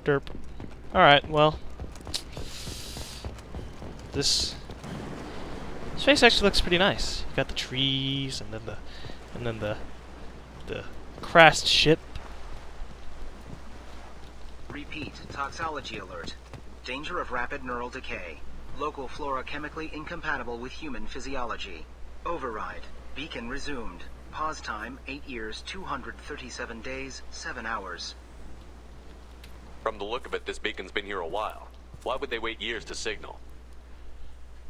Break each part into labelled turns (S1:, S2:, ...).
S1: Derp. Alright, well. This space actually looks pretty nice. You got the trees and then the crashed ship.
S2: Repeat, toxology alert. Danger of rapid neural decay. Local flora chemically incompatible with human physiology. Override. Beacon resumed. Pause time, 8 years, 237 days, 7 hours.
S3: From the look of it, this beacon's been here a while. Why would they wait years to signal?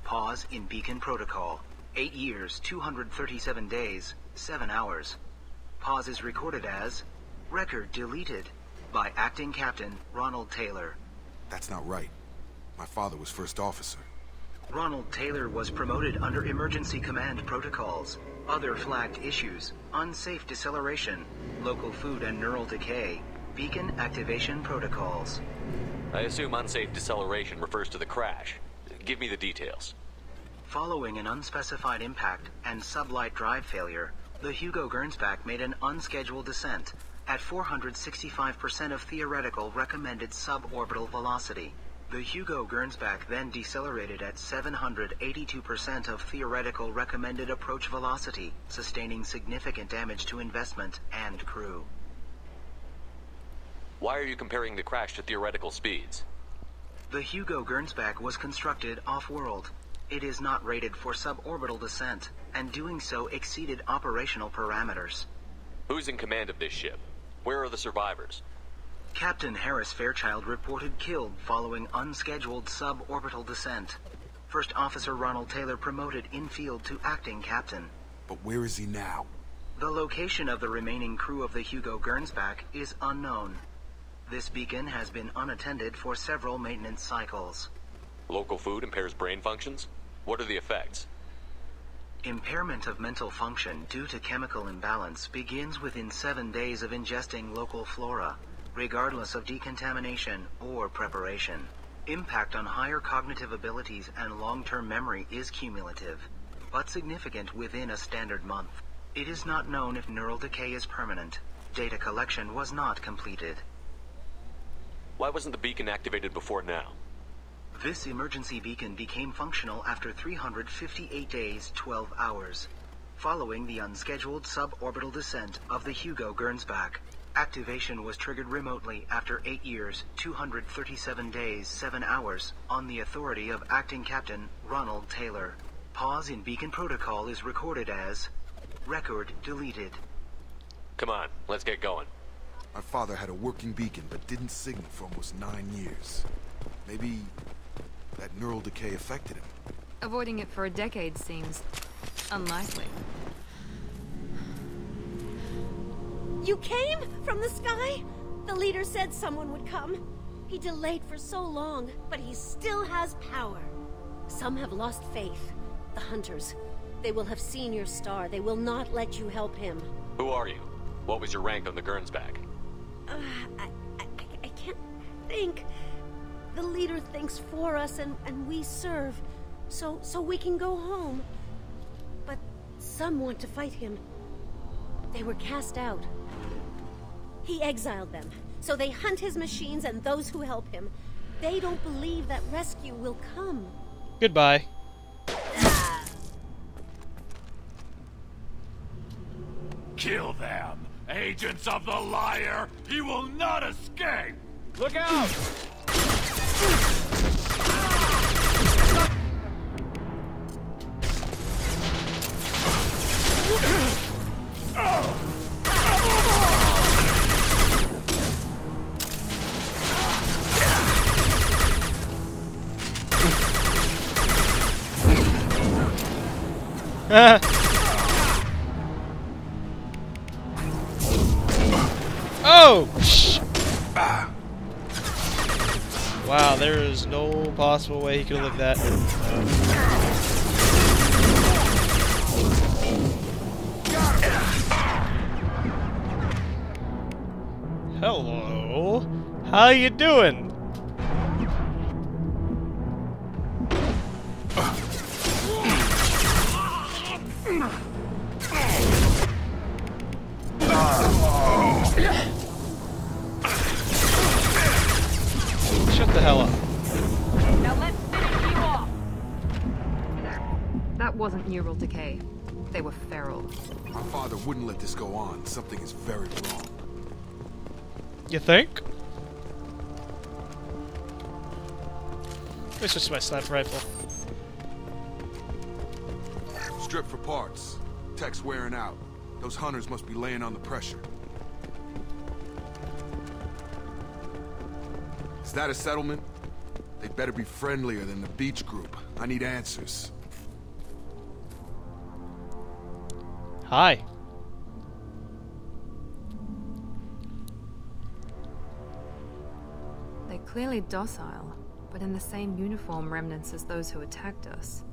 S2: Pause in beacon protocol. 8 years, 237 days, 7 hours. Pause is recorded as record deleted by Acting Captain Ronald Taylor.
S4: That's not right. My father was first officer.
S2: Ronald Taylor was promoted under emergency command protocols. Other flagged issues: unsafe deceleration, local food and neural decay, beacon activation protocols.
S3: I assume unsafe deceleration refers to the crash. Give me the details.
S2: Following an unspecified impact and sublight drive failure, the Hugo Gernsback made an unscheduled descent at 465% of theoretical recommended suborbital velocity. The Hugo Gernsback then decelerated at 782% of theoretical recommended approach velocity, sustaining significant damage to investment and crew.
S3: Why are you comparing the crash to theoretical speeds?
S2: The Hugo Gernsback was constructed off-world. It is not rated for suborbital descent, and doing so exceeded operational parameters.
S3: Who's in command of this ship? Where are the survivors?
S2: Captain Harris Fairchild reported killed following unscheduled suborbital descent. First Officer Ronald Taylor promoted in-field to acting captain.
S4: But where is he now?
S2: The location of the remaining crew of the Hugo Gernsback is unknown. This beacon has been unattended for several maintenance cycles.
S3: Local food impairs brain functions? What are the effects?
S2: Impairment of mental function due to chemical imbalance begins within 7 days of ingesting local flora, regardless of decontamination or preparation. Impact on higher cognitive abilities and long-term memory is cumulative, but significant within a standard month. It is not known if neural decay is permanent. Data collection was not completed.
S3: Why wasn't the beacon activated before now?
S2: This emergency beacon became functional after 358 days, 12 hours, following the unscheduled suborbital descent of the Hugo Gernsback. Activation was triggered remotely after 8 years, 237 days, 7 hours, on the authority of Acting Captain Ronald Taylor. Pause in beacon protocol is recorded as record deleted.
S3: Come on, let's get going.
S4: My father had a working beacon, but didn't signal for almost 9 years. Maybe that neural decay affected him.
S5: Avoiding it for a decade seems unlikely.
S6: You came from the sky? The leader said someone would come. He delayed for so long, but he still has power. Some have lost faith. The hunters. They will have seen your star. They will not let you help him.
S3: Who are you? What was your rank on the Gernsback?
S6: I can't think. The leader thinks for us and we serve. So we can go home. But some want to fight him. They were cast out. He exiled them, so they hunt his machines and those who help him. They don't believe that rescue will come.
S1: Goodbye.
S7: Kill them! Agents of the liar! He will not escape! Look out!
S1: Oh! Wow, there is no possible way he could have lived that. Hello? How you doing? the hell up.
S5: Now let's finish you off. That wasn't neural decay. They were feral.
S4: My father wouldn't let this go on. Something is very wrong.
S1: You think? This is my sniper rifle.
S4: Strip for parts. Tech's wearing out. Those hunters must be laying on the pressure. Is that a settlement? They better be friendlier than the beach group. I need answers.
S1: Hi.
S5: They're clearly docile, but in the same uniform remnants as those who attacked us.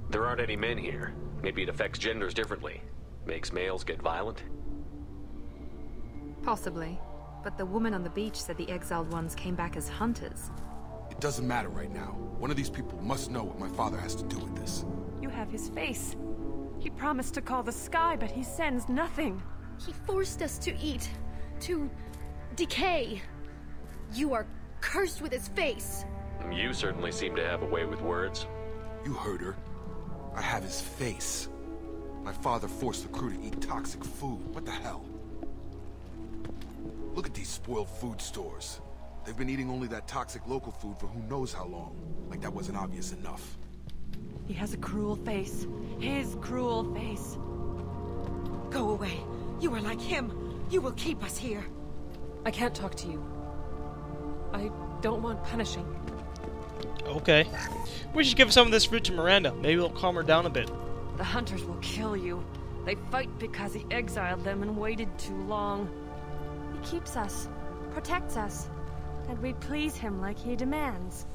S3: There aren't any men here. Maybe it affects genders differently. Makes males get violent?
S5: Possibly. But the woman on the beach said the exiled ones came back as hunters.
S4: It doesn't matter right now. One of these people must know what my father has to do with this.
S8: You have his face. He promised to call the sky, but he sends nothing.
S6: He forced us to eat, to decay. You are cursed with his face.
S3: You certainly seem to have a way with words.
S4: You heard her. I have his face. My father forced the crew to eat toxic food. What the hell? Look at these spoiled food stores. They've been eating only that toxic local food for who knows how long. Like that wasn't obvious enough.
S8: He has a cruel face. His cruel face.
S6: Go away. You are like him. You will keep us here.
S8: I can't talk to you. I don't want punishing.
S1: Okay. We should give some of this fruit to Miranda. Maybe it'll calm her down a bit.
S8: The hunters will kill you. They fight because he exiled them and waited too long. He keeps us, protects us, and we please him like he demands.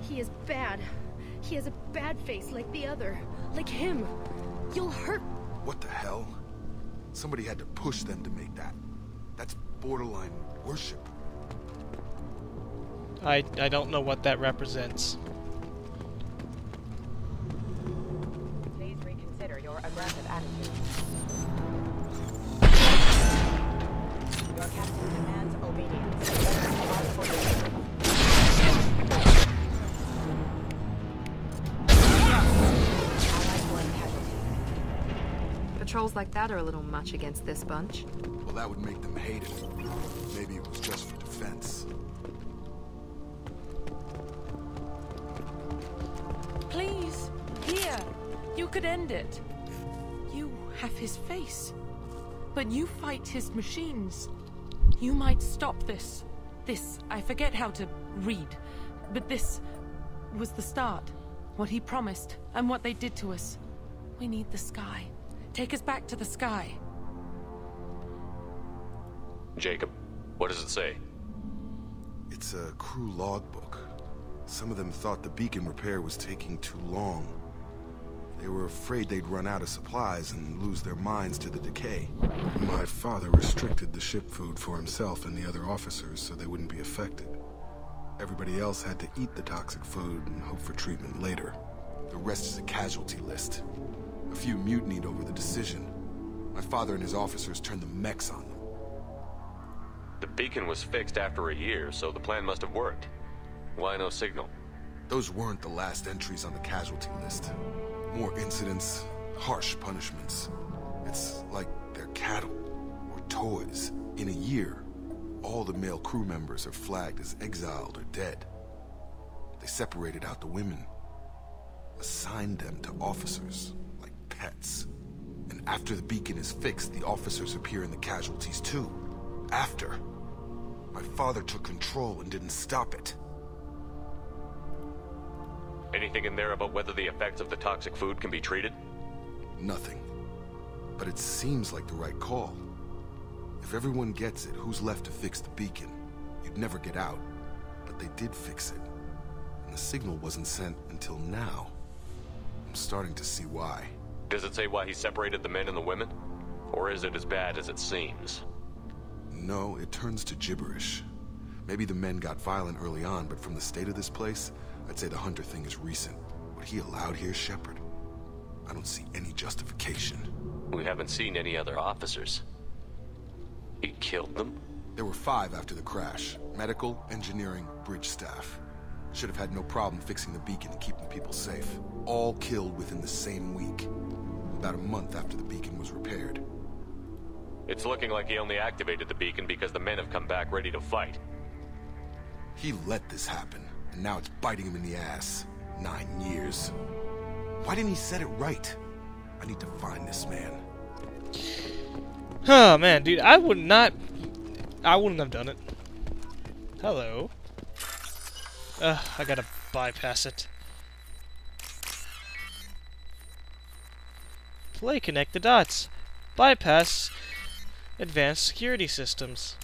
S6: He is bad. He has a bad face like the other. Like him. You'll hurt.
S4: What the hell? Somebody had to push them to make that. That's borderline worship.
S1: I don't know what that represents.
S9: Please reconsider your aggressive attitude. Your captain demands obedience.
S5: Patrols like that are a little much against this bunch.
S4: Well, that would make them hate it. Maybe it was just for defense.
S8: Please, here. You could end it. You have his face. But you fight his machines. You might stop this. This, I forget how to read. But this was the start. What he promised, and what they did to us. We need the sky. Take us back to the sky.
S3: Jacob, what does it say?
S4: It's a crew logbook. Some of them thought the beacon repair was taking too long. They were afraid they'd run out of supplies and lose their minds to the decay. My father restricted the ship food for himself and the other officers so they wouldn't be affected. Everybody else had to eat the toxic food and hope for treatment later. The rest is a casualty list. A few mutinied over the decision. My father and his officers turned the mechs on them.
S3: The beacon was fixed after a year, so the plan must have worked. Why no signal?
S4: Those weren't the last entries on the casualty list. More incidents, harsh punishments. It's like they're cattle or toys. In a year, all the male crew members are flagged as exiled or dead. They separated out the women, assigned them to officers like pets. And after the beacon is fixed, the officers appear in the casualties too. After. My father took control and didn't stop it.
S3: Anything in there about whether the effects of the toxic food can be treated?
S4: Nothing. But it seems like the right call. If everyone gets it, who's left to fix the beacon? You'd never get out. But they did fix it. And the signal wasn't sent until now. I'm starting to see why.
S3: Does it say why he separated the men and the women? Or is it as bad as it seems?
S4: No, it turns to gibberish. Maybe the men got violent early on, but from the state of this place, I'd say the Hunter thing is recent. What he allowed here, Shepard? I don't see any justification.
S3: We haven't seen any other officers. He killed them?
S4: There were 5 after the crash. medical, engineering, bridge staff. Should have had no problem fixing the beacon and keeping people safe. All killed within the same week. About a month after the beacon was repaired.
S3: It's looking like he only activated the beacon because the men have come back ready to fight.
S4: He let this happen, and now it's biting him in the ass. 9 years. Why didn't he set it right? I need to find this man.
S1: Oh man, dude, I wouldn't have done it. Hello. I gotta bypass it. Play connect the dots. Bypass advanced security systems.